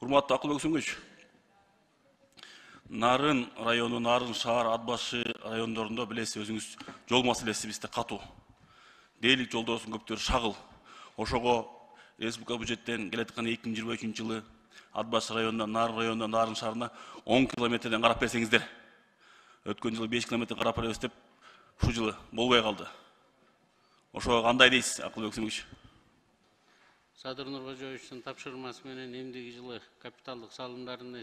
Урматтуу Акылбек Сөңгөч. Нарын району, Нарын шаар, Ат башы райондорунда билесиз өзүңүз жол маселеси бизде катуу. Дээлик жолдордун көптөрү шагыл. Ошого республика бюджеттен келаткан 2023 жылы Ат башы районунда, Нарын районунда, Нарын шаарына 10 километрден карап берсеңиздер. Өткөн жылы 5 километр карап беребиз деп, ушул жылы болбой калды. Ошого кандай дейсиз, Акылбек Сөңгөч? Садыр Нуркожоевичтин тапшырмасы менен эмдиги жылы капиталдык салымдардын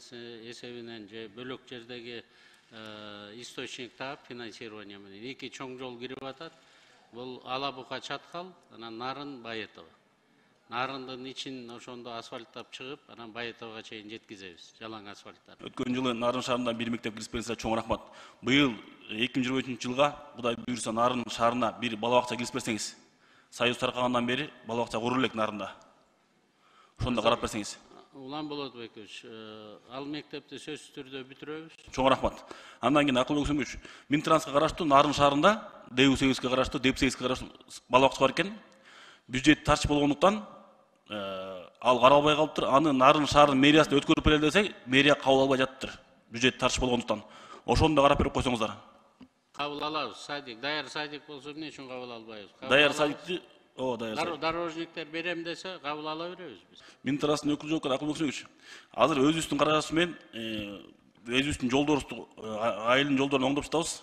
эсебинен же бөлөк жердеги источник таап финансирование менен 2 чоң жол кирип атат. Бул Алабука Чаткал, анан Нарын Байытова. Нарындын ичин ошондо асфальттап чыгып, анан Байытовага чейин жеткизебиз, жалаң асфальттар. Өткөн жылы Нарын шаарында бир мектеп киришпеңиздер, чоң рахмат. Быйыл 2023 жылга Кудай буйрса Нарын шаарына бир бала бакча киришпесеңиз, Союз таркагандан бери бала бакча курулуп элек Нарында. Ошондо карап берсеңиз. Улан Болотбекович, ал мектепти сөзсүз түрдө бүтүрөбүз. Чоң рахмат. Андан кийин Акылбек Сөңгөч, Минтрансқа караштуу Нарын шаарында, ДУ-8-ке караштуу, ДЕП-8-ке караштуу бала бакча бар экен. Бюджет тарчы болгондуктан ал каралбай калыптыр. Аны Нарын шаарынын мэриясына өткөрүп берели десек, мэрия кабыл албай жатыптыр. Бюджет тарчы болгондуктан. Ошону да карап берип койсоңуздар. Кабыл алабыз, садик. Даяр садик болсо эмне үчүн кабыл албайбыз? Даяр садикти, даяр садик. Дорожниктер берем десе, кабыл ала беребиз биз. Минтранстын өкүлү жок, Акылбек Сөңгөч. Азыр өзүбүздүн каражатыбыз менен өзүбүздүн жолдорубузду, айылдын жолдорун оңдоп жатабыз.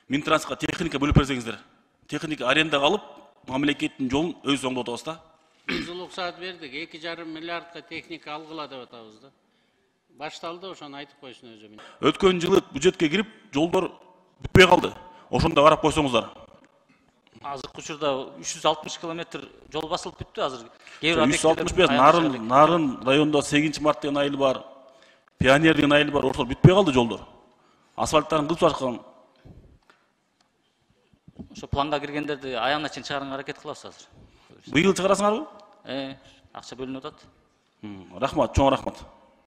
Минтрансқа техника бөлүп берсеңиздер. Техника арендаға алып, мамлекеттин жолун өзүбүз оңдоп атабыз да. Биз уруксат бердик, 2,5 миллиардка техника алгыла деп атабыз да. Башталды, ошону айтып койсун өзү. Өткөн жылы бюджетке кирип, жолдор бүтпөй калды. Ошону да карап койсоңуздар. Азыркы учурда 360 километр жол басылып бүттү азыр. 365 Нарын районунда 8 март деген айыл бар. Пионер деген айыл бар. Ошол бүтпөй калды жолдор. Асфальттарын кылып башкан. Ошо планга киргендерди аягына чейин чыгарганга аракет кылабыз азыр. Быйыл чыгарасыңарбы? Акча бөлүнүп атат. Рахмат, чоң рахмат.